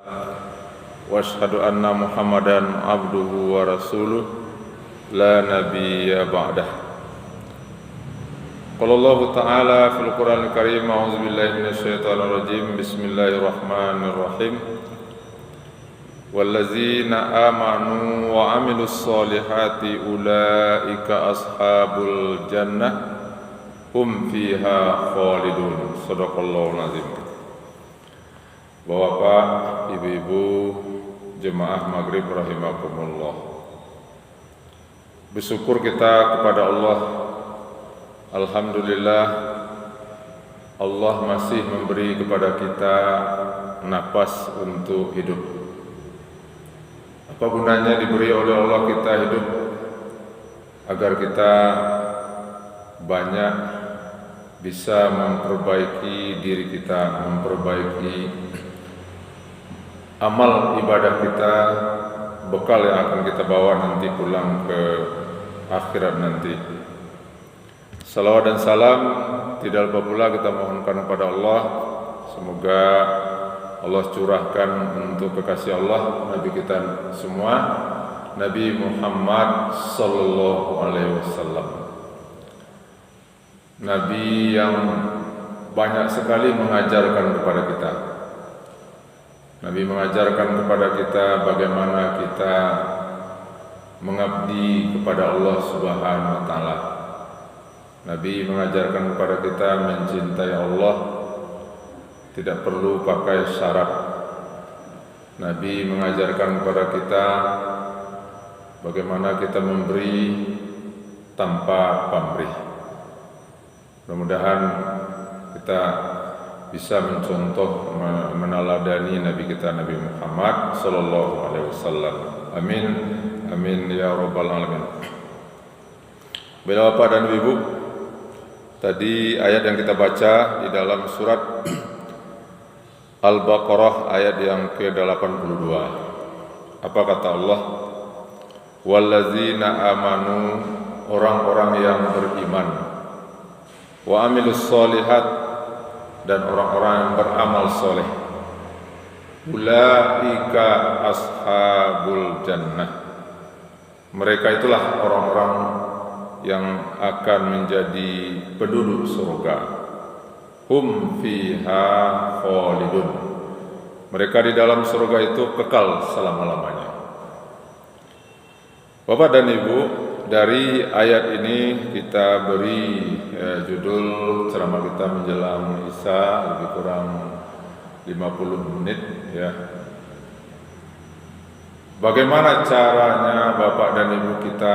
wa asyhadu anna Muhammadan abduhu wa rasuluh la nabiyya ba'dah. Qala Allah Ta'ala fil Qur'anil Karim, a'udzu billahi minasyaitonir rajim, bismillahirrahmanirrahim. Wallazina amanu wa amilus solihati ulaika ashabul jannah hum fiha khalidun. Shadaqallahul azim. Bapak, ibu-ibu, jemaah maghrib rahimakumullah. Bersyukur kita kepada Allah. Alhamdulillah, Allah masih memberi kepada kita napas untuk hidup. Apa gunanya diberi oleh Allah kita hidup? Agar kita banyak bisa memperbaiki diri kita, memperbaiki amal ibadah kita, bekal yang akan kita bawa nanti pulang ke akhirat nanti. Salawat dan salam tidak lupa pula kita mohonkan kepada Allah, semoga Allah curahkan untuk kekasih Allah Nabi kita semua, Nabi Muhammad sallallahu alaihi wasallam. Nabi yang banyak sekali mengajarkan kepada kita. Nabi mengajarkan kepada kita bagaimana kita mengabdi kepada Allah Subhanahu wa taala. Nabi mengajarkan kepada kita mencintai Allah, tidak perlu pakai syarat. Nabi mengajarkan kepada kita bagaimana kita memberi tanpa pamrih. Mudah-mudahan kita bisa mencontoh, meneladani Nabi kita Nabi Muhammad sallallahu alaihi wasallam. Amin, amin ya rabbal alamin. Bapak dan Ibu, tadi ayat yang kita baca di dalam surat Al-Baqarah ayat yang ke-82. Apa kata Allah? Wallazina amanu, orang-orang yang beriman, wa amilus solihat, dan orang-orang yang beramal soleh, ulaika ashabul jannah, mereka itulah orang-orang yang akan menjadi penduduk surga. Hum fiha khalidun, mereka di dalam surga itu kekal selama-lamanya. Bapak dan Ibu, dari ayat ini kita beri judul ceramah kita menjelang Isya, lebih kurang 50 menit ya. Bagaimana caranya Bapak dan Ibu kita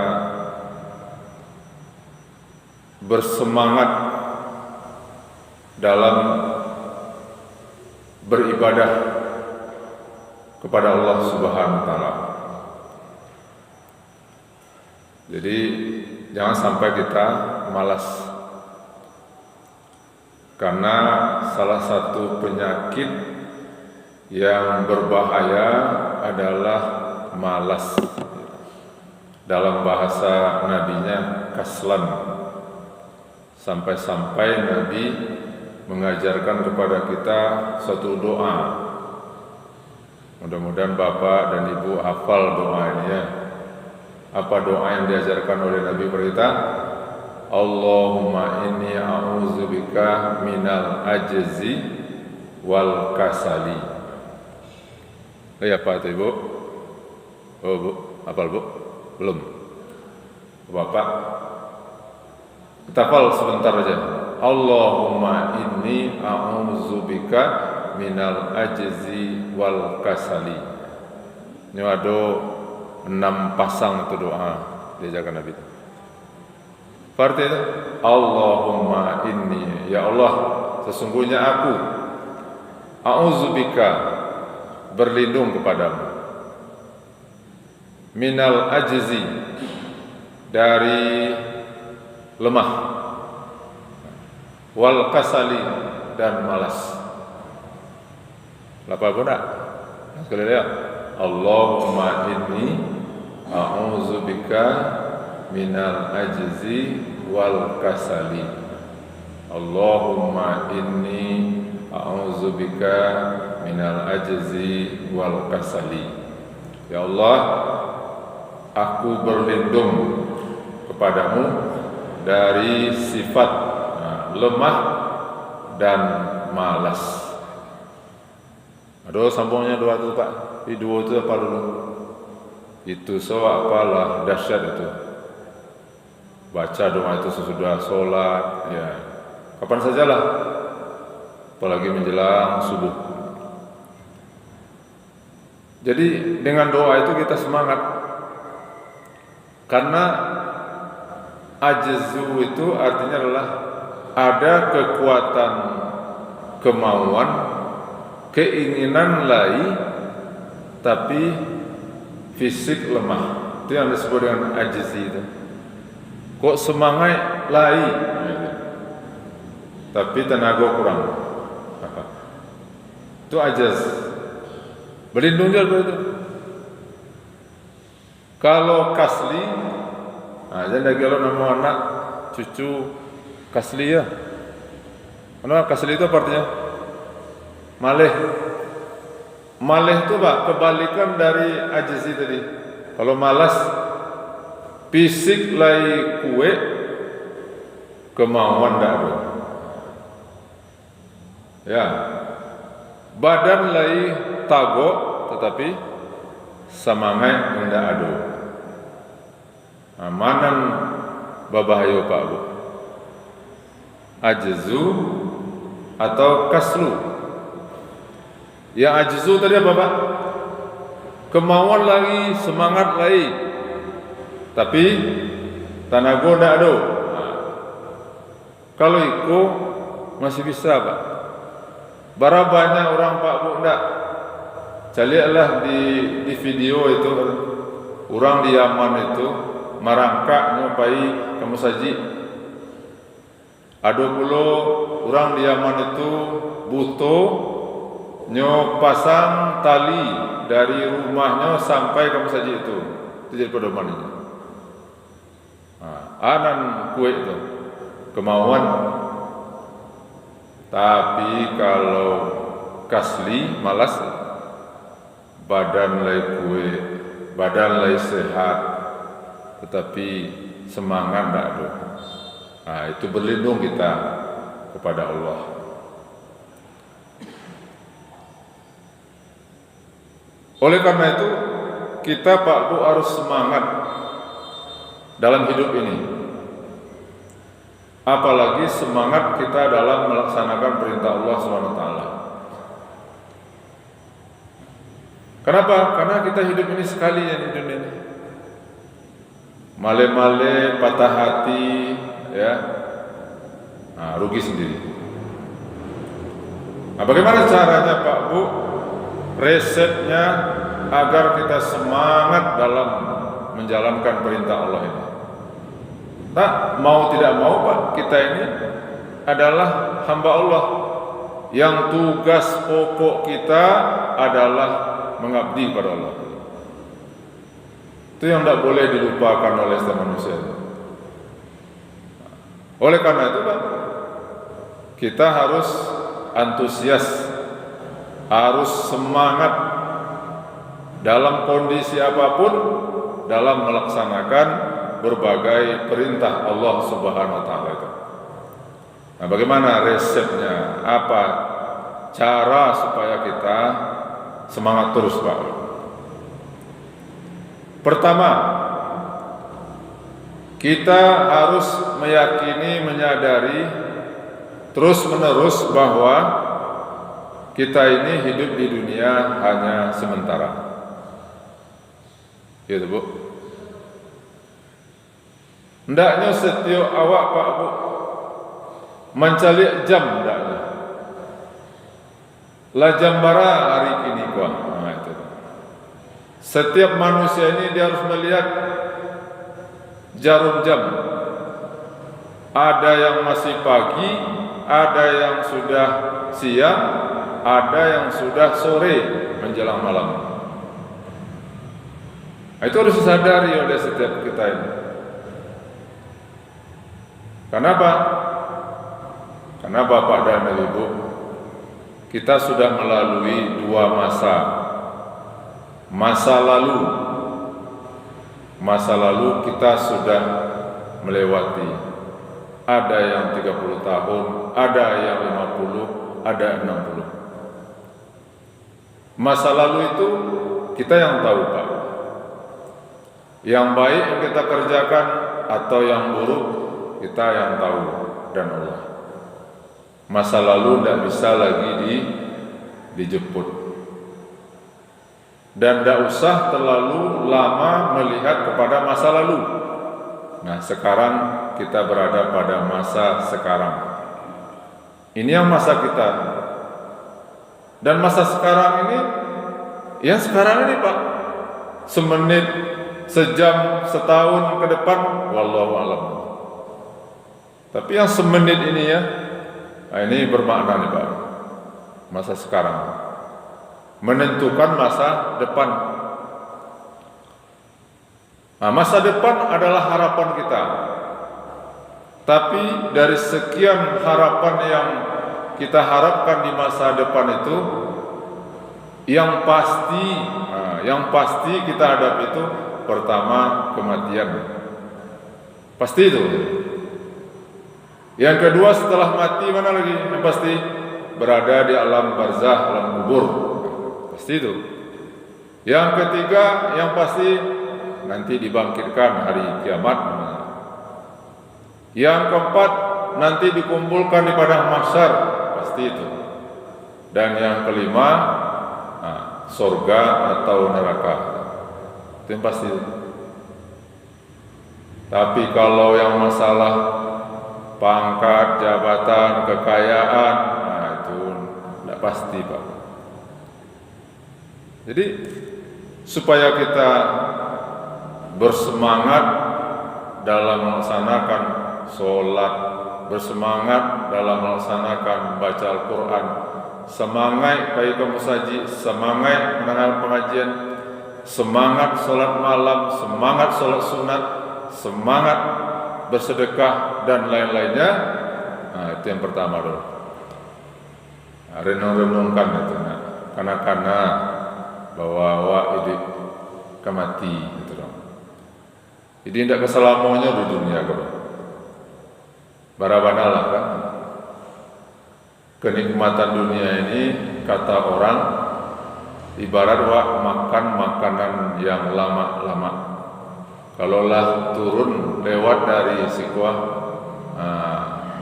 bersemangat dalam beribadah kepada Allah Subhanahu wa taala. Jadi jangan sampai kita malas, karena salah satu penyakit yang berbahaya adalah malas. Dalam bahasa nabinya kaslan. Sampai-sampai Nabi mengajarkan kepada kita suatu doa. Mudah-mudahan Bapak dan Ibu hafal doa ini ya. Apa doa yang diajarkan oleh Nabi kita? Allahumma inni a'udzubika minal ajzi wal kasali. Ya Pak, Ibu? Oh Bu, hafal Bu? Belum? Bapak? Kita hafal sebentar aja. Allahumma inni a'udzubika minal ajzi wal kasali. Ini ada 6 pasang itu doa diajarkan Nabi. Artinya itu, Allahumma inni, ya Allah, sesungguhnya aku a'udzubika, berlindung kepadamu, minal ajzi, dari lemah, wal kasali, dan malas. Lapa guna? Sekali lihat. Allahumma inni a'udzubika minal ajzi wal kasali. Allahumma inni a'udzubika minal ajzi wal kasali. Ya Allah, aku berlindung kepadamu dari sifat lemah dan malas. Aduh, sambungnya doa itu Pak. Di dua itu apa dulu? Itu apalah dahsyat itu. Baca doa itu sesudah sholat, ya kapan sajalah, apalagi menjelang subuh. Jadi dengan doa itu kita semangat, karena ajzu itu artinya adalah ada kekuatan kemauan, keinginan lai, tapi fisik lemah. Itu yang disebut dengan ajzi itu. Kok semangat lai, tapi tenaga kurang. Itu ajaz. Berlindung dia begitu. Kalau kasli, jadi kalau nama anak cucu kasli ya. Mana kasli itu apa artinya? Maleh. Maleh itu Pak, kebalikan dari ajzi tadi. Kalau malas, fisik lai kue, kemauan tak ada. Ya, badan lai tago, tetapi semangat tidak ada. Amanan babahayo Pak Bu. Ajzu atau kaslu. Yang ajzu tadi apa Pak? Kemauan lagi, semangat lagi, tapi tenaga tidak ada. Kalau itu masih bisa Pak. Berapa banyak orang Pak Bu tidak? Carilah di video itu, orang di Yaman itu merangkak nyopai kamu saji. Ada pula orang di Yaman itu butuh pasang tali dari rumahnya sampai kamu saji itu jadi pedoman ini. Anan kue itu kemauan. Tapi kalau kasli malas, badan lai kue, badan lai sehat, tetapi semangat tidak ada. Itu berlindung kita kepada Allah. Oleh karena itu, kita Pak Bu harus semangat dalam hidup ini. Apalagi semangat kita dalam melaksanakan perintah Allah SWT. Kenapa? Karena kita hidup ini sekali ya di dunia ini. Male-male, patah hati, ya, rugi sendiri. Bagaimana caranya Pak Bu? Resepnya agar kita semangat dalam menjalankan perintah Allah ini. Tak mau tidak mau Pak, kita ini adalah hamba Allah yang tugas pokok kita adalah mengabdi pada Allah. Itu yang tidak boleh dilupakan oleh setiap manusia. Oleh karena itu Pak, kita harus antusias, harus semangat dalam kondisi apapun dalam melaksanakan berbagai perintah Allah Subhanahu wa taala itu. Bagaimana resepnya? Apa cara supaya kita semangat terus, Pak? Pertama, kita harus meyakini, menyadari terus-menerus bahwa kita ini hidup di dunia hanya sementara. Gitu, Bu. Hendaknya setiap awak Pak Bu mencari jam hendaknya. La jambara hari kini kuah. Itu. Setiap manusia ini dia harus melihat jarum jam. Ada yang masih pagi, ada yang sudah siang, ada yang sudah sore menjelang malam. Itu harus disadari oleh setiap kita ini. Kenapa? Karena Bapak dan Ibu, kita sudah melalui dua masa. Masa lalu kita sudah melewati. Ada yang 30 tahun, ada yang 50, ada 60. Masa lalu itu kita yang tahu, Pak. Yang baik yang kita kerjakan atau yang buruk kita yang tahu, dan Allah. Masa lalu tidak bisa lagi dijemput. Dan tidak usah terlalu lama melihat kepada masa lalu. Nah, sekarang kita berada pada masa sekarang. Ini yang masa kita. Dan masa sekarang ini, ya sekarang ini, Pak. Semenit, sejam, setahun ke depan, wallahu a'lam. Tapi yang semenit ini ya, nah ini bermakna nih, Pak. Masa sekarang menentukan masa depan. Nah, masa depan adalah harapan kita. Tapi dari sekian harapan yang kita harapkan di masa depan itu, yang pasti kita hadapi itu pertama kematian. Pasti itu. Yang kedua setelah mati mana lagi? Yang pasti berada di alam barzakh, alam kubur. Pasti itu. Yang ketiga yang pasti nanti dibangkitkan hari kiamat. Yang keempat nanti dikumpulkan di padang mahsyar. Pasti itu. Dan yang kelima surga atau neraka. Itu yang pasti. Tapi kalau yang masalah pangkat, jabatan, kekayaan, nah itu tidak pasti, Pak. Jadi supaya kita bersemangat dalam melaksanakan sholat, bersemangat dalam melaksanakan baca Al-Quran, semangat bagi kamusaji, semangat mendengar pengajian, semangat sholat malam, semangat sholat sunat, semangat bersedekah dan lain-lainnya. Nah, itu yang pertama dulu. Nah, renung-renungkan itu, karena bahwa hidup kemati itu dong. Jadi tidak keselamanya di dunia kan. Barabanalah kan. Kenikmatan dunia ini kata orang ibarat makan makanan yang lama-lama. Kalaulah turun lewat dari sikuah,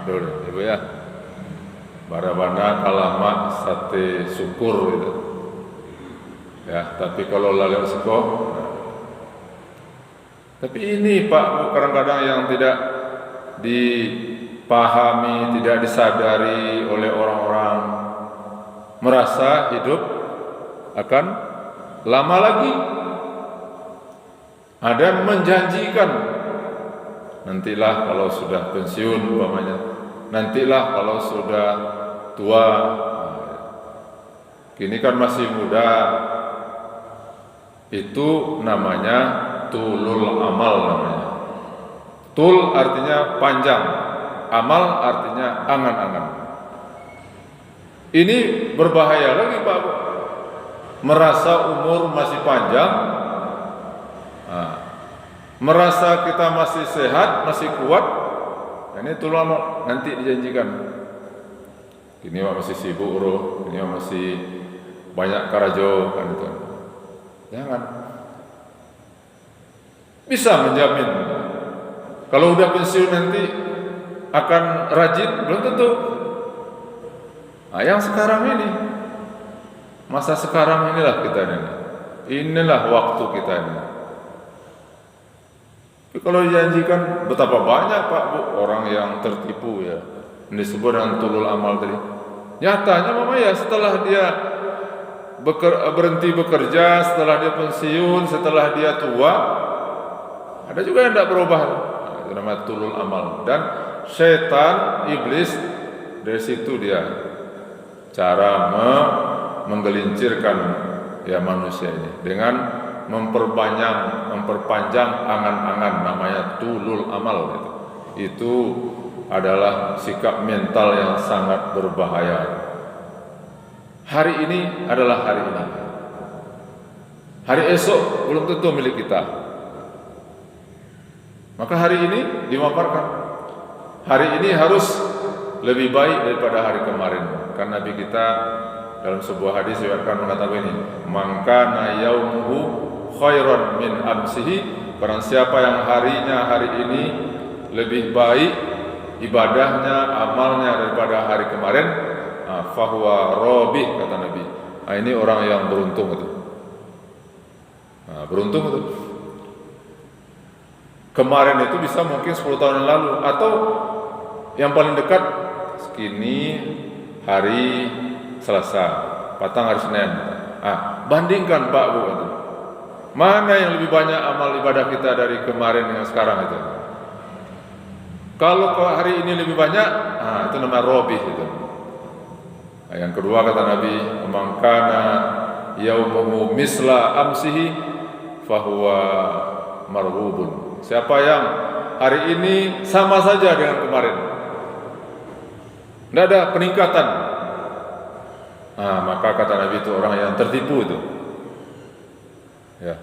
dulu ibu ya, barabana kalama sate syukur gitu. Ya, tapi kalau lewat sikuah, tapi ini Pak kadang-kadang yang tidak dipahami, tidak disadari oleh orang-orang, merasa hidup akan lama lagi. Ada yang menjanjikan nantilah kalau sudah pensiun umpamanya, nantilah kalau sudah tua. Kini kan masih muda. Itu namanya tulul amal namanya. Tul artinya panjang, amal artinya angan-angan. Ini berbahaya lagi, Pak. Merasa umur masih panjang, merasa kita masih sehat, masih kuat, ini tulul amal nanti dijanjikan. Ini masih sibuk bro, ini masih banyak karajo kan itu. Jangan. Bisa menjamin kalau udah pensiun nanti akan rajin, belum tentu. Nah, yang sekarang ini, masa sekarang inilah kita ini. Inilah waktu kita ini. Tapi kalau dijanjikan betapa banyak Pak Bu orang yang tertipu ya. Ini disebut dengan tulul amal tadi. Nyatanya mama ya setelah dia berhenti bekerja, setelah dia pensiun, setelah dia tua, ada juga yang tidak berubah. Nah, itu namanya tulul amal. Dan setan, iblis, dari situ dia cara menggelincirkan ya manusia ini dengan memperpanjang angan-angan, namanya tulul amal. Itu adalah sikap mental yang sangat berbahaya. hari ini adalah hari ini. Hari esok belum tentu milik kita. Maka hari ini dimaparkan. Hari ini harus lebih baik daripada hari kemarin. Karena Nabi kita dalam sebuah hadis akan mengatakan ini, "Man kana yaumuhu khairan min amsihi," barang siapa yang harinya hari ini lebih baik ibadahnya, amalnya daripada hari kemarin, fahuwa robih, kata Nabi. Ini orang yang beruntung itu. Beruntung itu. Kemarin itu bisa mungkin 10 tahun yang lalu, atau yang paling dekat kini hari Selasa, patang hari Senin. Bandingkan Pak Bu, mana yang lebih banyak amal ibadah kita dari kemarin dengan sekarang itu? Kalau hari ini lebih banyak, itu namanya robih itu. Yang kedua kata Nabi, "Mangkana yaumuhu misla amsihi fahuwa marhubun." Siapa yang hari ini sama saja dengan kemarin, tidak ada peningkatan, maka kata Nabi itu orang yang tertipu itu. Ya.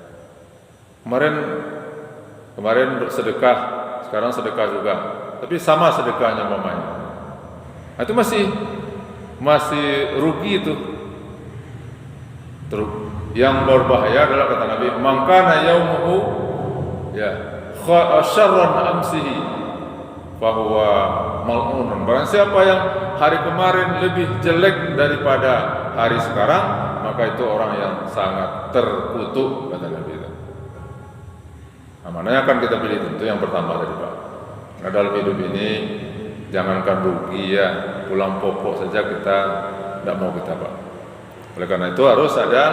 Kemarin bersedekah, sekarang sedekah juga, tapi sama sedekahnya mamanya. Itu masih rugi itu. Yang berbahaya adalah kata Nabi, "Mangkana yaumuhu syarran amsihi fahuwa mal'unun." Barang siapa yang hari kemarin lebih jelek daripada hari sekarang, maka itu orang yang sangat terkutuk, kata Nabi. Mana yang akan kita pilih? Tentu yang pertama tadi Pak. Nah, dalam hidup ini jangankan rugi ya, pulang pokok saja kita tidak mau kita Pak. Oleh karena itu harus ada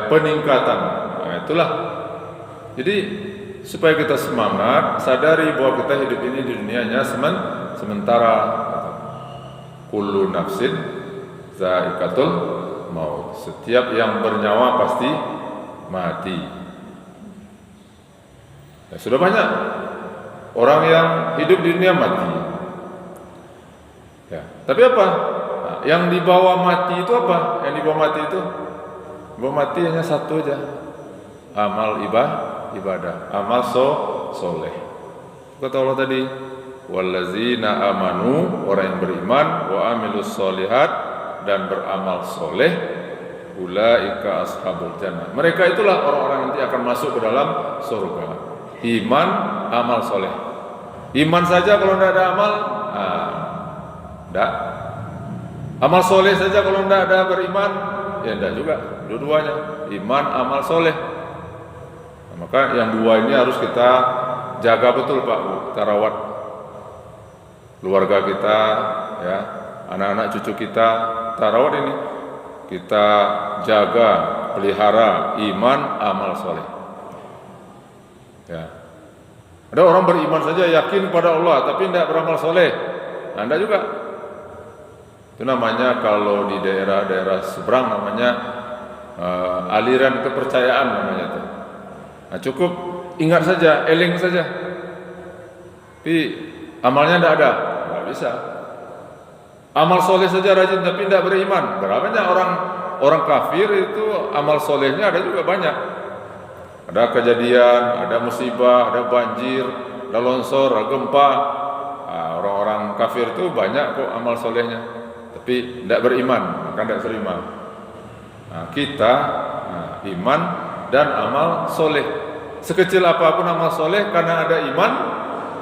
peningkatan. Itulah. Jadi supaya kita semangat, sadari bahwa kita hidup ini di dunianya sementara. Kullu nafsin za'iqatul maut. Setiap yang bernyawa pasti mati. Sudah banyak orang yang hidup di dunia mati. Tapi apa? Yang dibawa mati itu apa? Yang dibawa mati itu, dibawa mati hanya satu aja, amal ibadah, amal soleh. Kata Allah tadi, "Wallazina amanu," orang yang beriman, "wa amilus solihat," dan beramal soleh, "ulaika ashabul jannah." Mereka itulah orang-orang nanti akan masuk ke dalam surga. Iman, amal soleh. Iman saja kalau tidak ada amal, tidak. Amal soleh saja kalau tidak ada beriman, tidak juga. Dua-duanya, iman, amal soleh. Maka yang dua ini harus kita jaga betul Pak Bu, kita rawat. Keluarga kita, anak-anak cucu kita rawat ini. Kita jaga, pelihara iman, amal soleh. Ada orang beriman saja, yakin pada Allah, tapi tidak beramal soleh. Anda juga. Itu namanya kalau di daerah-daerah seberang namanya aliran kepercayaan namanya itu. Cukup ingat saja, eling saja. Tapi amalnya tidak ada, tidak bisa. Amal soleh saja rajin, tapi tidak beriman. Berapa banyak orang kafir itu amal solehnya ada juga banyak. Ada kejadian, ada musibah, ada banjir, ada longsor, ada gempa. Orang-orang kafir itu banyak kok amal solehnya, tapi tidak beriman, maka tidak terima. Kita iman dan amal soleh. Sekecil apapun amal soleh, karena ada iman,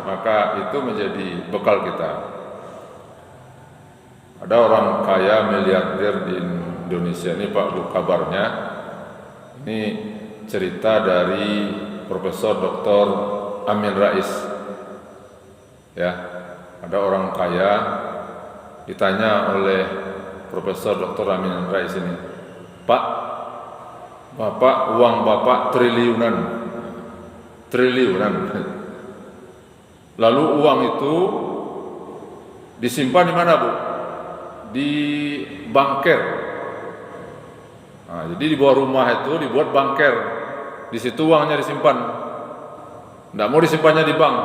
maka itu menjadi bekal kita. Ada orang kaya miliarder di Indonesia ini Pak Bu, kabarnya ini cerita dari Profesor Dr. Amin Rais. Ada orang kaya ditanya oleh Profesor Dr. Amin Rais ini, "Pak, Bapak uang Bapak triliunan. Lalu uang itu disimpan di mana Bu?" Di bangker. Jadi di bawah rumah itu dibuat bangker, di situ uangnya disimpan. Tidak mau disimpannya di bank.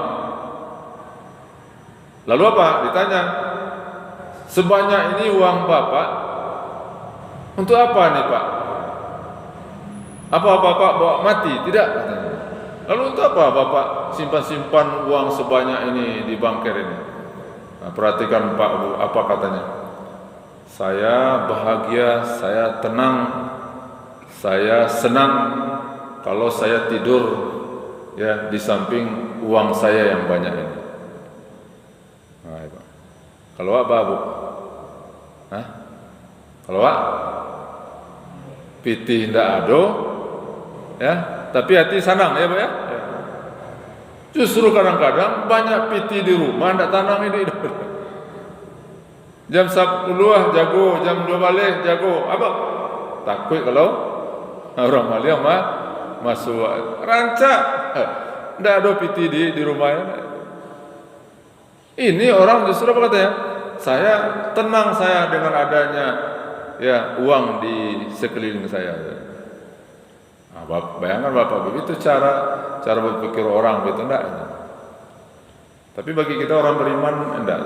Lalu apa? Ditanya, "Sebanyak ini uang Bapak, Untuk apa nih Pak? Apa Bapak bawa mati? Tidak, katanya. Lalu untuk apa Bapak simpan-simpan uang sebanyak ini di bangker ini? Nah, perhatikan Pak Bu, apa katanya? Saya bahagia, saya tenang, saya senang kalau saya tidur ya di samping uang saya yang banyak ini. Nah, Pak. Kalau apa Bu? Hah? Kalau apa? Pitih ndak ado, ya, tapi hati senang ya Pak ya. Justru kadang-kadang banyak piti di rumah ndak tanam ini. Jam 10 jago, jam 2 balik jago. Apa? Takut kalau orang Mali masuk rancak. Ndak ada piti di rumahnya. Ini orang justru apa katanya? Saya tenang saya dengan adanya ya uang di sekeliling saya. Nah, bayangkan Bapak begitu cara berpikir orang begitu enggak. Tapi bagi kita orang beriman enggak.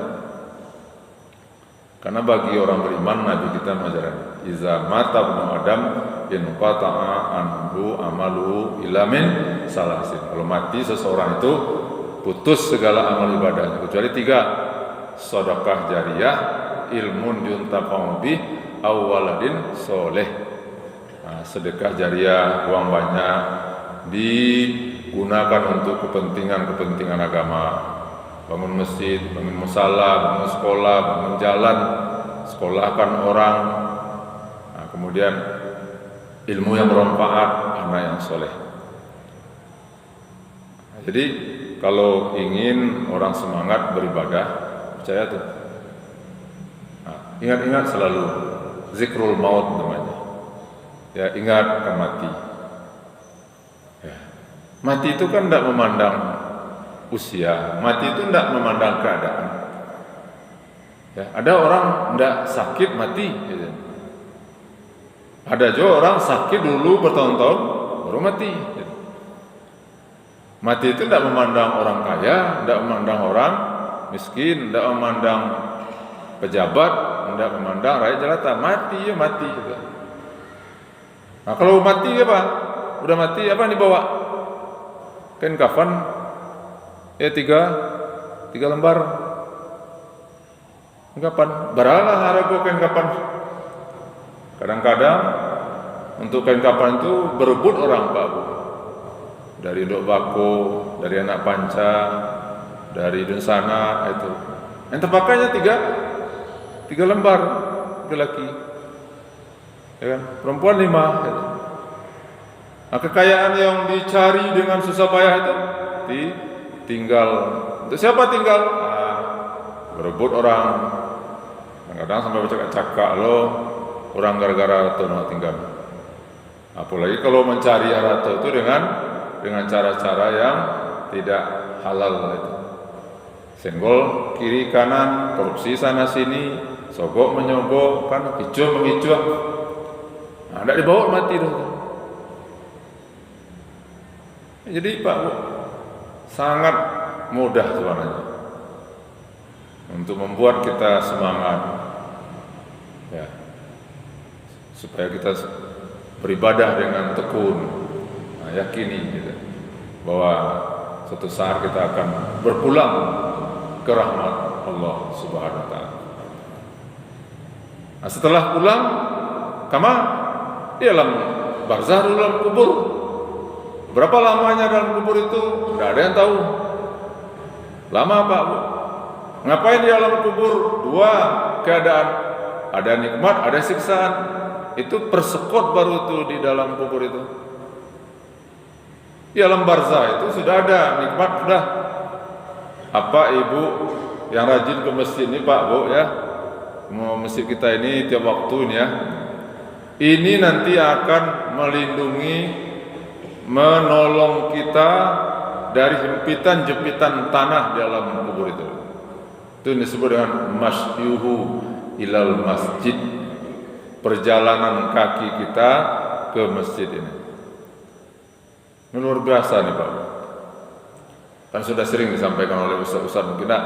Karena bagi orang beriman Nabi kita mengajarkan iza mata ibnu Adam inqata'a anhu amalu illa min salasin. Kalau mati seseorang itu putus segala amal ibadahnya kecuali 3: sedekah jariyah, ilmun yuntafa'u bih, aw waladin soleh. Nah, sedekah jariyah, uang banyak digunakan untuk kepentingan agama, bangun masjid, bangun musala, bangun sekolah, bangun jalan, sekolahkan orang. Nah, kemudian ilmu yang bermanfaat, anak yang soleh. Nah, jadi kalau ingin orang semangat beribadah, percaya tuh. Nah, ingat-ingat selalu zikrul maut namanya. Ya, ingat akan mati. Ya. Mati itu kan tidak memandang usia, mati itu tidak memandang keadaan. Ya, ada orang tidak sakit mati. Gitu. Ada juga orang sakit dulu bertahun-tahun baru mati. Gitu. Mati itu tidak memandang orang kaya, tidak memandang orang miskin, tidak memandang pejabat, tidak memandang rakyat jelata. Mati ya mati. Gitu. Nah, kalau mati apa? Udah mati apa yang dibawa? Kain kafan ya tiga lembar. Kapan? Beralah harga kain kafan. Kadang-kadang untuk kain kafan itu berebut orang Pak Bu. Dari Dok Bako, dari anak panca, dari Dunsana itu. Yang terpakainya tiga lembar laki-laki. Ya kan? Perempuan 5. Nah, kekayaan yang dicari dengan susah payah itu ditinggal. Untuk siapa tinggal? Nah, berebut orang. Kadang-kadang sampai bercakap-cakap lo orang gara-gara harta nak tinggal. Apalagi kalau mencari harta itu dengan cara-cara yang tidak halal itu. Senggol kiri kanan, korupsi sana sini, sogok menyogok, kan kicuh mengicuh. Nah, tidak dibawa mati dah. Jadi Pak Bu, sangat mudah sebenarnya untuk membuat kita semangat, ya, supaya kita beribadah dengan tekun. Nah, yakini gitu, bahwa suatu saat kita akan berpulang ke rahmat Allah Subhanahu Wa Taala. Nah, setelah pulang, di alam barzah, dalam kubur. Berapa lamanya dalam kubur itu? Tidak ada yang tahu. Lama Pak Bu. Ngapain di alam kubur? 2 keadaan. Ada nikmat, ada siksaan. Itu persekot baru itu di dalam kubur itu. Di alam barzah itu sudah ada nikmat sudah. Apa Ibu yang rajin ke masjid ini Pak Bu ya? Masjid kita ini tiap waktu ini ya. Ini nanti akan melindungi, menolong kita dari jempitan-jempitan tanah di dalam kubur itu. Itu disebut dengan masyuhu ilal masjid, perjalanan kaki kita ke masjid ini. Ini luar biasa nih Pak. Kan sudah sering disampaikan oleh ustaz-ustaz kita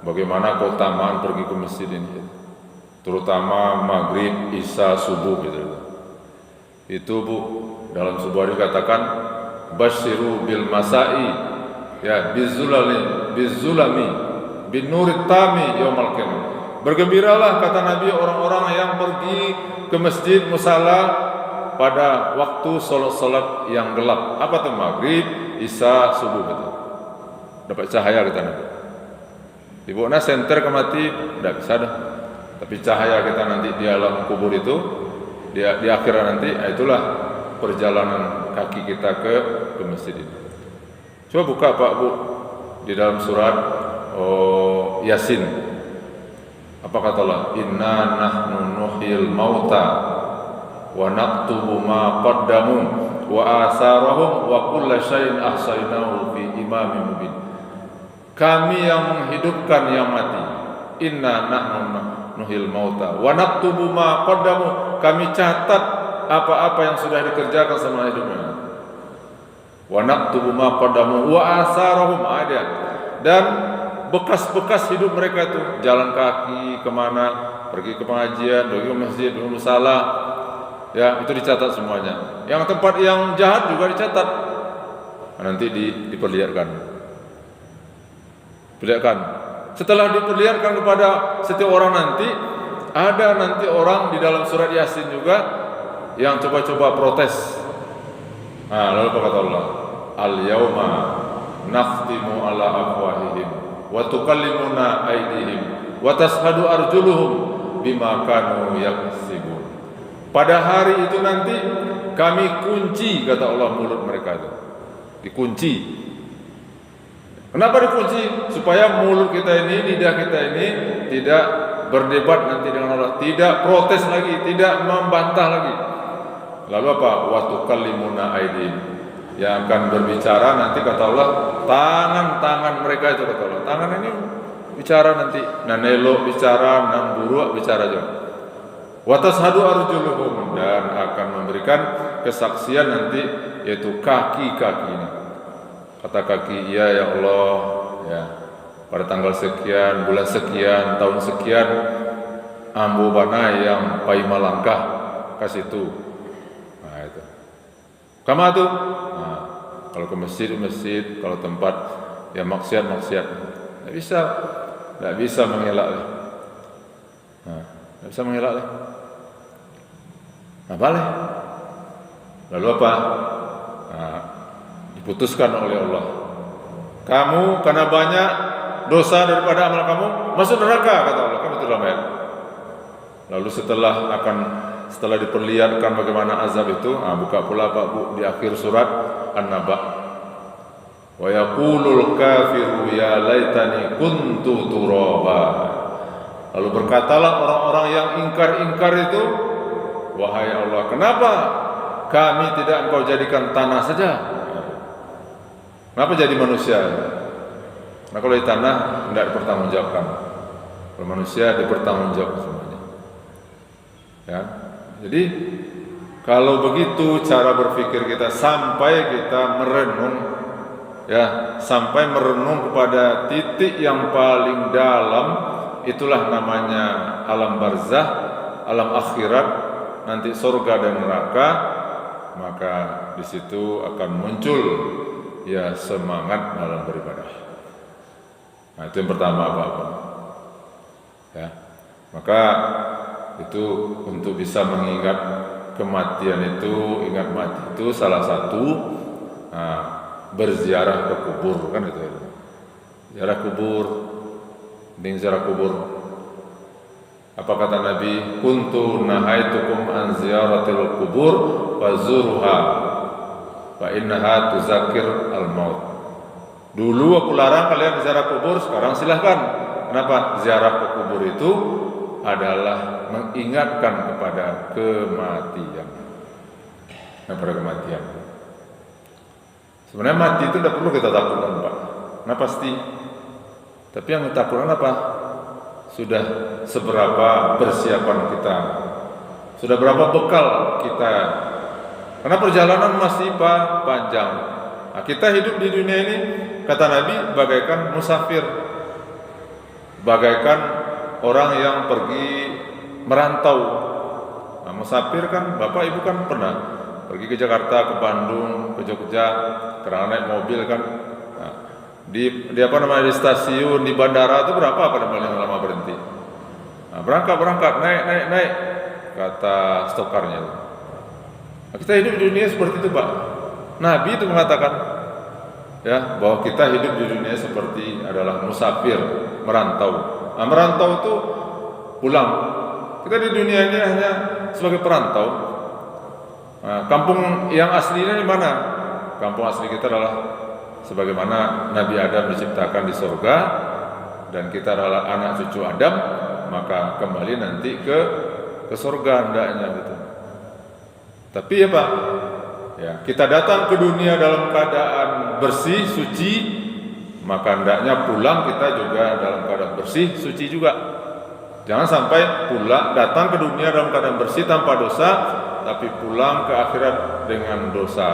bagaimana keutamaan pergi ke masjid ini. terutama maghrib, isya, subuh gitu. Itu Bu, dalam sebuah dikatakan basyiru bil masai ya bizulami bin nurit tami yaumal qiyamah. Bergembiralah kata Nabi orang-orang yang pergi ke masjid musala pada waktu salat yang gelap. Apa tuh? Maghrib, isya, subuh gitu. Dapat cahaya kata Nabi. Dibawa senter ke mati, tidak bisa dah. Tapi cahaya kita nanti di alam kubur itu, di akhirat nanti, itulah perjalanan kaki kita ke masjid ini. Coba buka Pak Bu di dalam surat Yasin. Apa kata Allah? Inna nahnu nuhyil mauta wa naktubu ma qaddamu wa asarahum wa kulla syai'in ahsaynahu fi imamin mubin. Kami yang menghidupkan yang mati. Inna nahnu nuhyil mauta wa naktubu ma qaddamu. Kami catat apa-apa yang sudah dikerjakan sama hidupnya. Wa naktubu ma qaddamu wa asarahum, ada. Dan bekas-bekas hidup mereka itu, jalan kaki kemana, pergi ke pengajian, pergi ke masjid, musala, ya itu dicatat semuanya. Yang tempat yang jahat juga dicatat. Nanti diperlihatkan. Setelah diperlihatkan kepada setiap orang nanti, ada nanti orang di dalam surat Yasin juga yang coba-coba protes. Nah, lalu apa kata Allah? Al-yauma nakhtimu ala afwahihim wa tukallimuna aydihim wa tashhadu arjuluhum bima kanu yaksibun. Pada hari itu nanti kami kunci, kata Allah, mulut mereka itu. Dikunci. Kenapa dikunci? Supaya mulut kita ini, lidah kita ini tidak berdebat nanti dengan Allah, tidak protes lagi, tidak membantah lagi. Lalu apa? Wa tukallimuna aydihim. Yang akan berbicara nanti kata Allah, tangan-tangan mereka itu, kata Allah. Tangan ini bicara nanti, nanelo bicara, nan buruk bicara juga. Wa tashhadu arjuluhum, dan akan memberikan kesaksian nanti yaitu kaki-kaki ini. Kata kaki, ya Allah, ya pada tanggal sekian, bulan sekian, tahun sekian, ambu bana yang pai malangkah kasih itu. Nah itu. Kama tuh. Nah, kalau ke masjid, kalau tempat ya maksiat. Tidak bisa mengelak. Nah, tidak bisa mengelak. Nah, boleh. Lalu apa? Nah, diputuskan oleh Allah. Kamu karena banyak dosa daripada amal kamu masuk neraka, kata Allah. Kan betul ayat. Lalu setelah diperlihatkan bagaimana azab itu, buka pula Pak Bu di akhir surat An-Naba. Wa yaqulul kafiru ya laitani kuntu turaba. Lalu berkatalah orang-orang yang ingkar itu, wahai Allah, kenapa kami tidak Engkau jadikan tanah saja? Kenapa jadi manusia? Nah, kalau di tanah tidak dipertanggungjawabkan. Kalau manusia dipertanggungjawabkan semuanya. Ya. Jadi kalau begitu cara berpikir kita sampai kita merenung, ya, sampai merenung kepada titik yang paling dalam, itulah namanya alam barzah, alam akhirat, nanti surga dan neraka, maka di situ akan muncul ya semangat dalam beribadah. Nah, itu yang pertama Pak. Ya. Maka itu untuk bisa mengingat kematian itu, ingat mati itu salah satu berziarah ke kubur, kan itu. Ziarah kubur, ziarah kubur. Apa kata Nabi? Kuntu nahaitukum an ziyaratil kubur fazuruha fa innaha tuzakir al-maut. Dulu aku larang kalian ziarah kubur, sekarang silahkan. Kenapa? Ziarah ke kubur itu adalah mengingatkan kepada kematian. Sebenarnya mati itu tidak perlu kita takutkan, Pak. Nah pasti. Tapi yang kita takutkan apa? Sudah seberapa persiapan kita? Sudah berapa bekal kita? Karena perjalanan masih panjang. Nah, kita hidup di dunia ini, kata Nabi, bagaikan musafir, bagaikan orang yang pergi merantau. Nah, musafir kan Bapak Ibu kan pernah pergi ke Jakarta, ke Bandung, ke Jogja, karena naik mobil kan. Nah, di di stasiun, di bandara itu berapa paling lama berhenti? Nah, berangkat, naik, kata stokarnya. Nah, kita hidup di dunia seperti itu, Pak. Nabi itu mengatakan, ya, bahwa kita hidup di dunia seperti adalah musafir, merantau. Nah, merantau itu pulang. Kita di dunia ini hanya sebagai perantau. Nah, kampung yang aslinya di mana? Kampung asli kita adalah sebagaimana Nabi Adam diciptakan di surga dan kita adalah anak cucu Adam, maka kembali nanti ke surga hendaknya gitu. Tapi ya Pak, ya, kita datang ke dunia dalam keadaan bersih, suci, maka hendaknya pulang kita juga dalam keadaan bersih, suci juga. Jangan sampai datang ke dunia dalam keadaan bersih tanpa dosa, tapi pulang ke akhirat dengan dosa.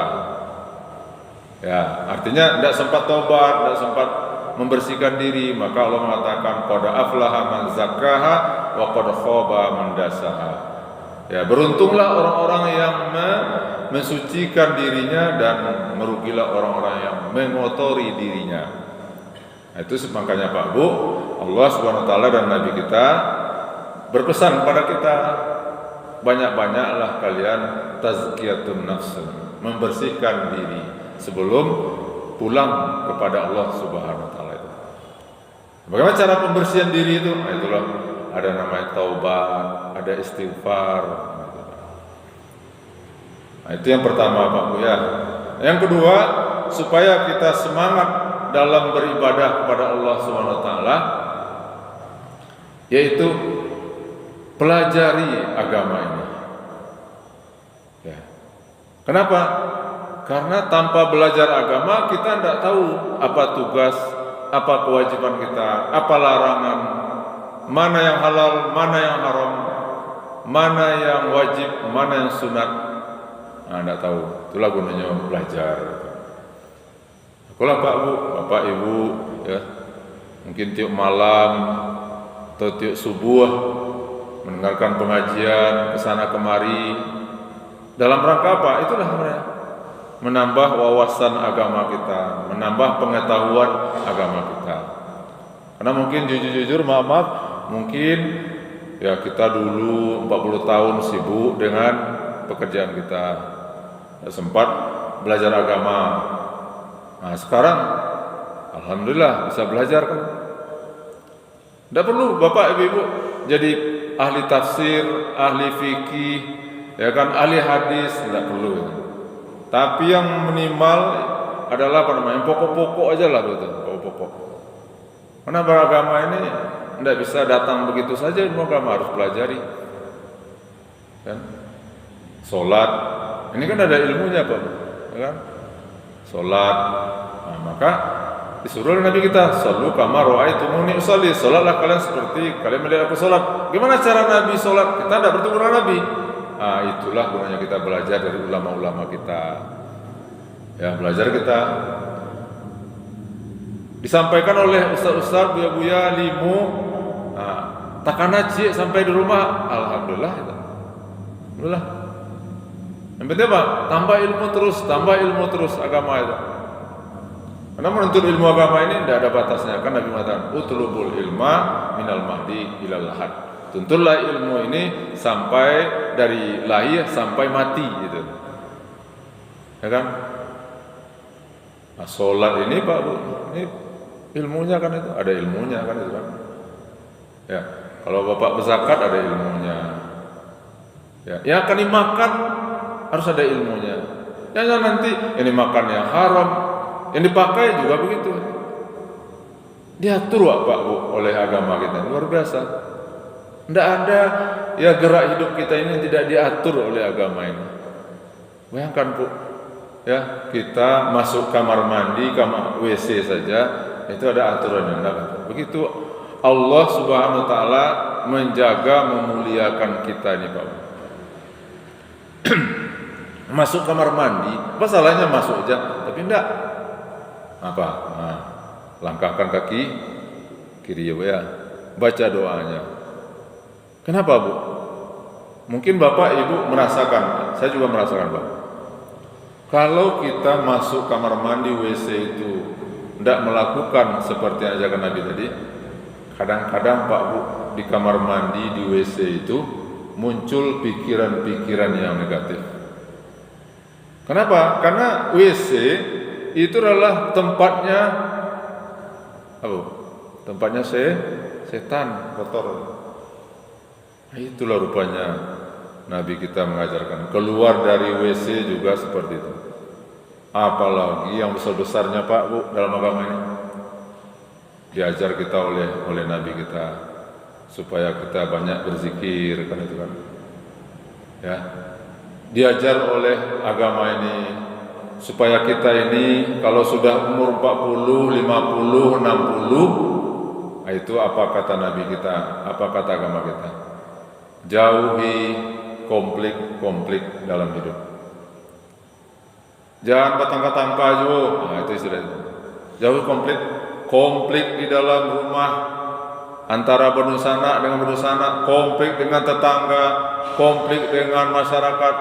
Ya, artinya tidak sempat tobat, tidak sempat membersihkan diri, maka Allah mengatakan qad aflaha man zakkaha wa qad khaba man dasaha. Ya, beruntunglah orang-orang yang mensucikan dirinya dan merugilah orang-orang yang mengotori dirinya. Nah, itu makanya Pak Bu, Allah Subhanahu wa taala dan Nabi kita berpesan kepada kita, banyak-banyaklah kalian tazkiyatun nafs, membersihkan diri sebelum pulang kepada Allah Subhanahu wa taala itu. Bagaimana cara pembersihan diri itu? Nah, itulah ada namanya taubat, ada istighfar. Nah, itu yang pertama Pak Bu ya. Yang kedua, supaya kita semangat dalam beribadah kepada Allah Subhanahu wa taala, yaitu pelajari agama ini. Ya. Kenapa? Karena tanpa belajar agama kita tidak tahu apa tugas, apa kewajiban kita, apa larangan, mana yang halal, mana yang haram, mana yang wajib, mana yang sunat. Nah, tidak tahu. Itulah gunanya belajar. Akulah Pak Bu, Bapak Ibu, ya, mungkin tiap malam atau tiap subuh mendengarkan pengajian kesana kemari. Dalam rangka apa? Itulah menambah wawasan agama kita, menambah pengetahuan agama kita. Karena mungkin jujur maaf, mungkin ya kita dulu 40 tahun sibuk dengan pekerjaan kita, tidak sempat belajar agama. Nah, sekarang alhamdulillah bisa belajar kan. Tidak perlu Bapak Ibu jadi ahli tafsir, ahli fikih, ya kan, ahli hadis, tidak perlu. Tapi yang minimal adalah pokok-pokok aja lah gitu, pokok-pokok. Karena beragama ini tidak bisa datang begitu saja, ilmu agama harus pelajari. Kan? Sholat, ini kan ada ilmunya Pak, ya kan? Sholat, nah, maka disuruh Nabi kita, "Shallu kama ra'aitumuni usolli." Sholatlah kalian seperti kalian melihat aku sholat. Gimana cara Nabi sholat? Kita tidak bertemu dengan Nabi. Nah, itulah gunanya kita belajar dari ulama-ulama kita. Ya, belajar kita. Disampaikan oleh ustaz-ustaz, buya-buya, limu. Nah, takana cik sampai di rumah, alhamdulillah itu. Alhamdulillah. Yang penting apa? Tambah ilmu terus agama itu. Karena menuntut ilmu agama ini tidak ada batasnya. Kan Nabi mengatakan, "Utlubul ilma minal mahdi ilal lahad." Tuntutlah ilmu ini sampai dari lahir sampai mati gitu. Ya kan? Nah, sholat ini Pak Bu, ini ilmunya kan itu, ada ilmunya kan itu kan. Ya, kalau Bapak berzakat ada ilmunya. Ya, yang akan dimakan harus ada ilmunya. Jangan nanti ini makan yang haram, yang dipakai juga begitu. Diatur Pak Bu oleh agama kita, luar biasa. Tidak ada ya gerak hidup kita ini tidak diatur oleh agama ini. Bayangkan Bu, ya kita masuk kamar mandi, kamar WC saja itu ada aturannya. Begitu Allah Subhanahu wa taala menjaga, memuliakan kita ini Pak. Masuk kamar mandi, apa salahnya masuk aja, tapi enggak. Apa? Nah, langkahkan kaki kiri ya, baca doanya. Kenapa Bu? Mungkin Bapak Ibu merasakan, saya juga merasakan Pak. Kalau kita masuk kamar mandi WC itu tidak melakukan seperti yang ajakan Nabi tadi, kadang-kadang Pak Bu di kamar mandi di WC itu muncul pikiran-pikiran yang negatif. Kenapa? Karena WC itu adalah tempatnya apa? Tempatnya setan kotor. Nah, itulah rupanya Nabi kita mengajarkan. Keluar dari WC juga seperti itu. Apalagi yang besar-besarnya Pak Bu dalam agama ini. Diajar kita oleh Nabi kita supaya kita banyak berzikir kan itu kan. Ya. Diajar oleh agama ini supaya kita ini kalau sudah umur 40, 50, 60, itu apa kata Nabi kita, apa kata agama kita? Jauhi konflik dalam hidup. Jangan bertangka-tangka juga. Nah, itu istilahnya. Jauhi konflik di dalam rumah antara berdusana dengan berdusana, konflik dengan tetangga, konflik dengan masyarakat.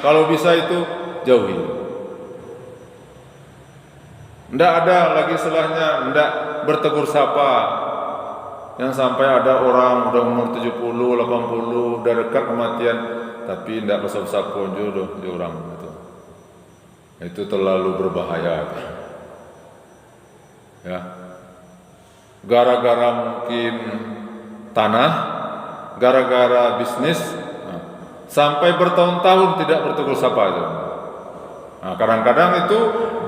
Kalau bisa itu jauhi. Tidak ada lagi istilahnya, tidak bertegur sapa. Yang sampai ada orang udah umur 70, 80, udah dekat kematian, tapi tidak besar-besar pun jodoh di orang itu. Itu terlalu berbahaya. Ya. Gara-gara mungkin tanah, gara-gara bisnis, sampai bertahun-tahun tidak bertegur sapa itu. Nah, kadang-kadang itu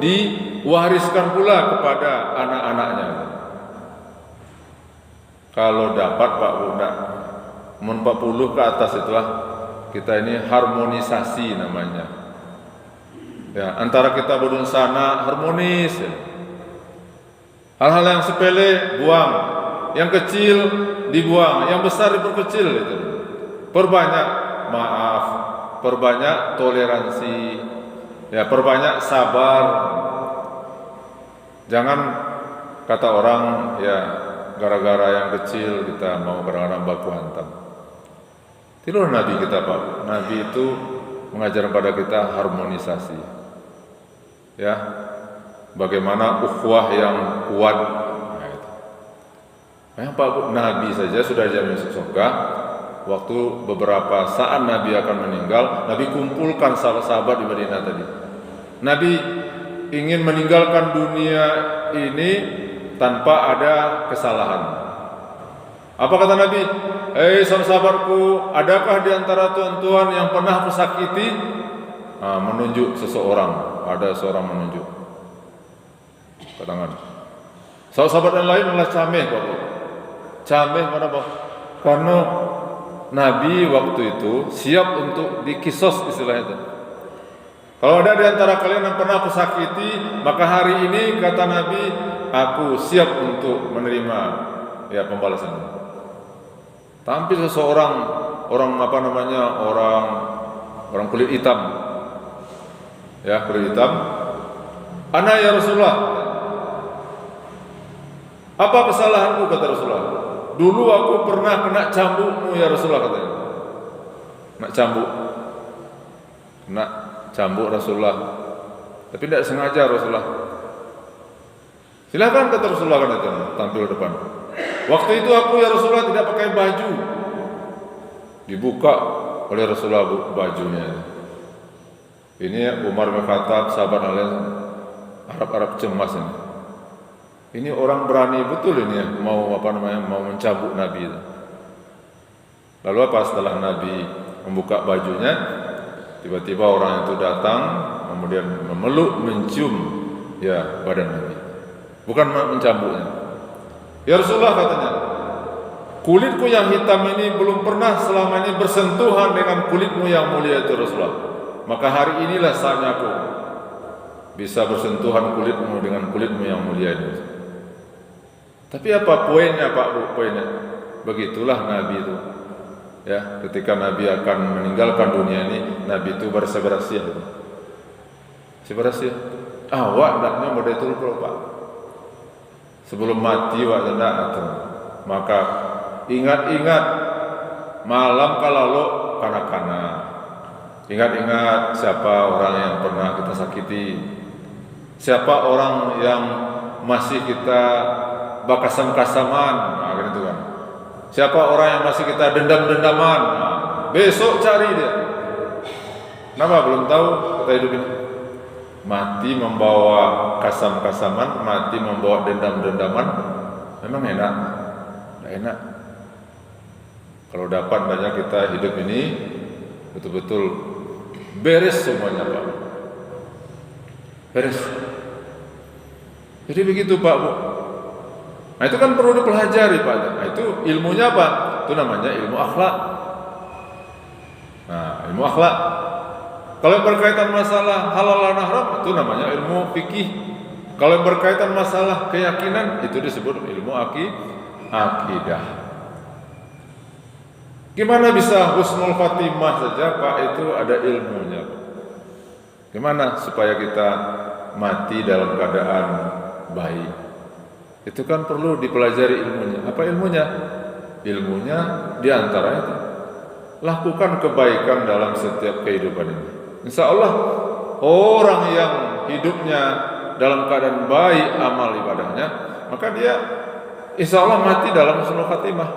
diwariskan pula kepada anak-anaknya. Kalau dapat Pak Bunda, umur 40 ke atas itulah kita ini harmonisasi namanya. Ya, antara kita berdusana harmonis. Ya. Hal-hal yang sepele buang, yang kecil dibuang, yang besar diperkecil itu. Perbanyak maaf, perbanyak toleransi, ya perbanyak sabar. Jangan kata orang ya gara-gara yang kecil kita mau kadang-kadang baku hantam. Itulah Nabi kita Pak. Nabi itu mengajar pada kita harmonisasi. Ya, bagaimana ukhuwah yang kuat. Nah, itu. Pak Nabi saja sudah jamin masuk surga. Waktu beberapa saat Nabi akan meninggal, Nabi kumpulkan sahabat-sahabat di Madinah tadi. Nabi ingin meninggalkan dunia ini tanpa ada kesalahan. Apa kata Nabi? Sahabat-sahabatku, adakah di antara tuan-tuan yang pernah aku sakiti? Menunjuk seseorang. Ada seorang menunjuk. Ketangan. Sahabat yang lain adalah cameh, Bapak. Cameh mana, Pak? Karena Nabi waktu itu siap untuk dikisos istilahnya itu. Kalau ada di antara kalian yang pernah aku sakiti, maka hari ini kata Nabi, aku siap untuk menerima ya pembalasan. Tampil seseorang orang kulit hitam. Ya, kulit hitam. Ana ya Rasulullah. Apa kesalahanku kata Rasulullah? Dulu aku pernah kena cambukmu ya Rasulullah katanya. Kena cambuk. Kena cambuk Rasulullah. Tapi tidak sengaja Rasulullah. Silakan kata Rasulullah kan itu tampil depan. Waktu itu aku ya Rasulullah tidak pakai baju. Dibuka oleh Rasulullah bajunya. Ini Umar bin Khattab sahabat Arab cemas ini. Ini orang berani betul ini ya, mau mencambuk Nabi. Lalu apa setelah Nabi membuka bajunya, tiba-tiba orang itu datang, kemudian memeluk, mencium ya badan Nabi. Bukan mencambuknya. Ya Rasulullah katanya, kulitku yang hitam ini belum pernah selama ini bersentuhan dengan kulitmu yang mulia itu Rasulullah. Maka hari inilah saatnya aku bisa bersentuhan kulitmu dengan kulitmu yang mulia ini. Tapi apa poinnya Pak Bu? Poinnya begitulah Nabi itu. Ya, ketika Nabi akan meninggalkan dunia ini, Nabi itu bersabarasiah. Sabarasiah. Awak naknya modal itu Pak. Sebelum mati wak hendak atau maka ingat-ingat malam kalau kanak-kanak. Ingat-ingat siapa orang yang pernah kita sakiti, siapa orang yang masih kita bakasam-kasaman, nah, gitu kan. Siapa orang yang masih kita dendam-dendaman, nah, besok cari dia. Kenapa belum tahu kita hidup ini? Mati membawa kasam-kasaman, mati membawa dendam-dendaman, memang enak? Tidak enak. Kalau dapat banyak kita hidup ini betul-betul beres semuanya, Pak. Beres. Jadi begitu, Pak, Bu. Nah, itu kan perlu dipelajari, Pak. Nah, itu ilmunya apa? Itu namanya ilmu akhlak. Nah, ilmu akhlak. Kalau yang berkaitan masalah halal dan haram, itu namanya ilmu fikih. Kalau yang berkaitan masalah keyakinan, itu disebut ilmu akidah. Gimana bisa husnul khatimah saja, Pak, itu ada ilmunya. Gimana supaya kita mati dalam keadaan baik? Itu kan perlu dipelajari ilmunya. Apa ilmunya? Ilmunya diantara itu, lakukan kebaikan dalam setiap kehidupan ini. Insya Allah orang yang hidupnya dalam keadaan baik amal ibadahnya, maka dia insya Allah mati dalam husnul khatimah.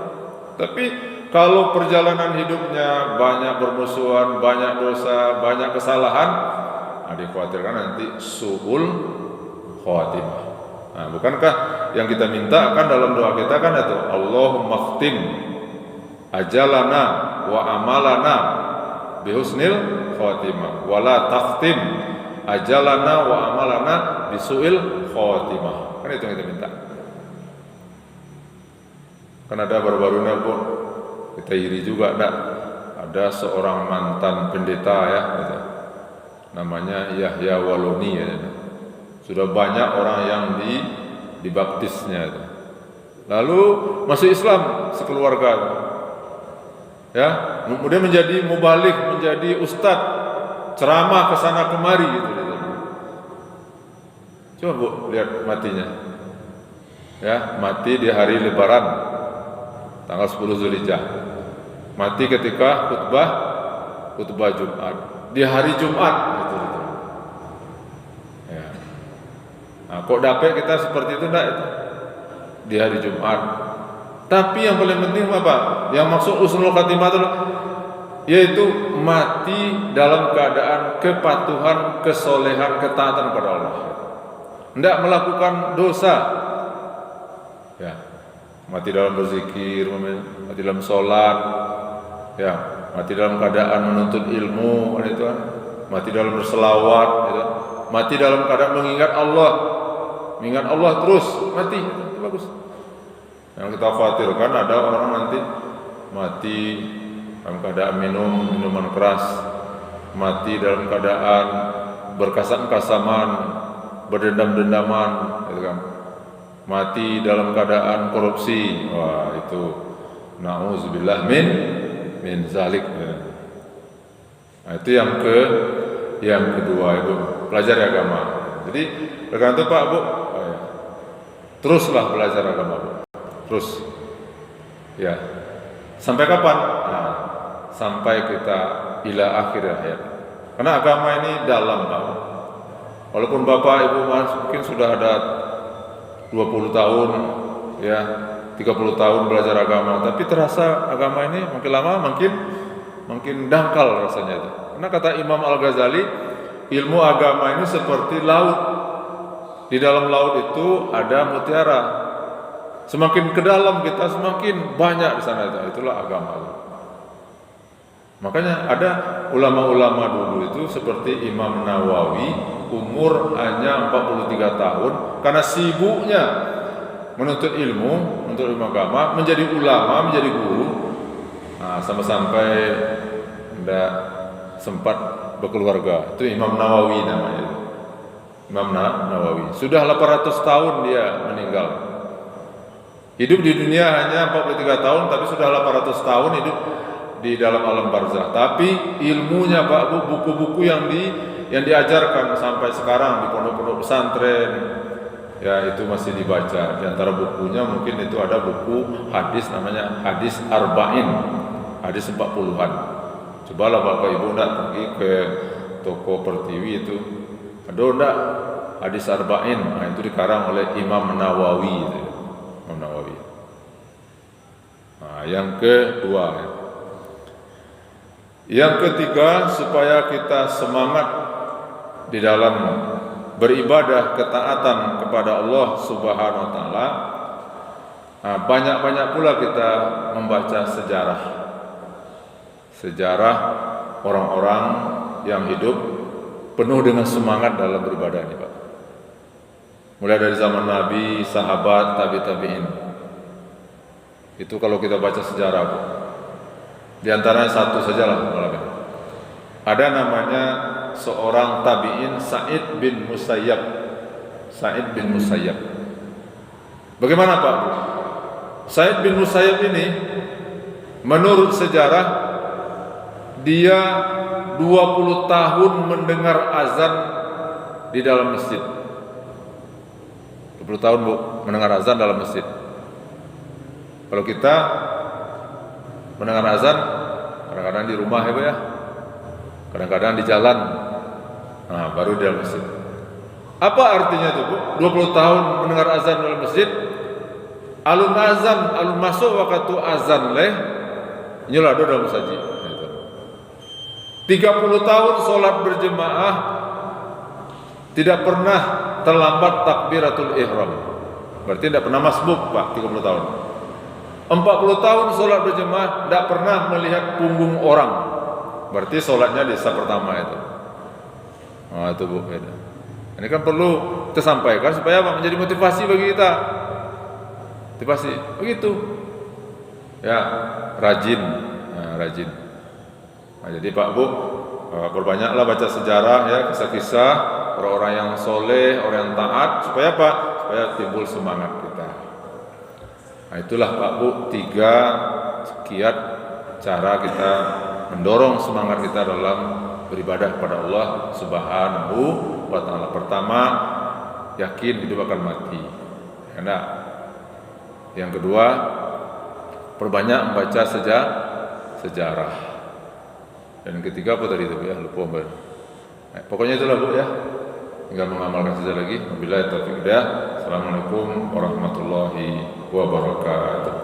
Tapi kalau perjalanan hidupnya banyak bermusuhan, banyak dosa, banyak kesalahan, nah, dikhawatirkan nanti su'ul khatimah. Nah, bukankah yang kita minta kan dalam doa kita kan itu, Allahumma khtim ajalana wa amalana bihusnil khatimah wala takhtim ajalana wa amalana bisu'il khatimah. Kan itu yang kita minta. Kan ada baru-baru Bu, kita iri juga ada seorang mantan pendeta ya gitu. Namanya Yahya Waloni ya. Sudah banyak orang yang dibaptisnya itu. Lalu masuk Islam sekeluarga. Ya, kemudian menjadi mubalik, menjadi ustadz, ceramah ke sana kemari gitu. Coba Bu lihat matinya. Ya, mati di hari Lebaran tanggal 10 Zulhijjah. Mati ketika khutbah Jumat di hari Jumat gitu. Ya. Nah, kok dapat kita seperti itu enggak itu? Di hari Jumat. Tapi yang paling penting apa? Yang maksud husnul khatimah itu yaitu mati dalam keadaan kepatuhan, kesolehan, ketaatan kepada Allah. Tidak melakukan dosa. Ya, mati dalam berzikir, mati dalam sholat, ya, mati dalam keadaan menuntut ilmu, itu kan, mati dalam berselawat, gitu. Mati dalam keadaan mengingat Allah terus, mati, itu bagus. Yang kita khawatirkan ada orang nanti mati dalam keadaan minum minuman keras, mati dalam keadaan berkasam-kasaman, berdendam-dendaman, gitu kan. Mati dalam keadaan korupsi, wah itu na'udzubillah min zalik. Nah, itu yang kedua Ibu, pelajari agama. Jadi bergantung Pak Bu, teruslah belajar agama Bu. Terus, ya, sampai kapan? Nah, sampai kita ila akhir hayat. Karena agama ini dalam Pak. Walaupun Bapak Ibu mungkin sudah ada 20 tahun, ya, 30 tahun belajar agama, tapi terasa agama ini makin lama makin dangkal rasanya itu. Karena kata Imam Al-Ghazali, ilmu agama ini seperti laut. Di dalam laut itu ada mutiara. Semakin ke dalam kita semakin banyak di sana, itulah agama. Makanya ada ulama-ulama dulu itu seperti Imam Nawawi, umur hanya 43 tahun karena sibuknya menuntut ilmu agama, menjadi ulama, menjadi guru. Nah, sampai tidak sempat berkeluarga. Itu Imam Nawawi namanya. Imam Nawawi. Sudah 800 tahun dia meninggal. Hidup di dunia hanya 43 tahun, tapi sudah 800 tahun hidup di dalam alam barzah. Tapi ilmunya Pak Bu, buku-buku yang diajarkan sampai sekarang di pondok-pondok pesantren, ya itu masih dibaca. Di antara bukunya mungkin itu ada buku hadis namanya hadis arba'in, hadis 40-an. Cobalah Bapak Ibu ndak pergi ke toko Pertiwi itu, ada ndak hadis arba'in, nah, itu dikarang oleh Imam Nawawi itu. Imam Nawawi. Nah, yang kedua. Yang ketiga, supaya kita semangat di dalam beribadah ketaatan kepada Allah Subhanahu wa taala, banyak-banyak pula kita membaca sejarah orang-orang yang hidup penuh dengan semangat dalam beribadah ini, Pak. Mulai dari zaman Nabi, sahabat, tabi'in. Itu kalau kita baca sejarah, Pak. Di antaranya satu sajalah malam ini. Ada namanya seorang tabi'in Sa'id bin Musayyab. Bagaimana Pak? Sa'id bin Musayyab ini menurut sejarah dia 20 tahun mendengar azan di dalam masjid. 20 tahun Bu mendengar azan dalam masjid. Kalau kita mendengar azan kadang-kadang di rumah ya Bu ya, kadang-kadang di jalan, nah baru di dalam masjid. Apa artinya itu Bu? 20 tahun mendengar azan dalam masjid, alun masuk waktu azan leh nyulah dalam masjid. 30 tahun sholat berjemaah tidak pernah terlambat takbiratul ihram. Berarti tidak pernah masbuk Pak, 30 tahun. 40 tahun sholat berjemaah tidak pernah melihat punggung orang. Berarti sholatnya di saf pertama itu. Oh itu Bu. Ini kan perlu kita sampaikan supaya apa? Menjadi motivasi bagi kita. Motivasi begitu. Ya, rajin. Nah, jadi Pak Bu, perbanyaklah baca sejarah ya, kisah-kisah orang-orang yang soleh, orang yang taat, supaya apa? Supaya timbul semangat kita. Nah, itulah Pak Bu 3 kiat cara kita mendorong semangat kita dalam beribadah kepada Allah Subhanahu wa taala. Pertama, yakin hidup akan mati. Enak. Yang kedua, perbanyak membaca sejarah. Dan yang ketiga apa tadi itu ya? Lupa Mbak. Pokoknya itulah Bu ya. Tinggal mengamalkan saja lagi. Wabillahi taufiq hidayah. Assalamualaikum warahmatullahi wabarakatuh.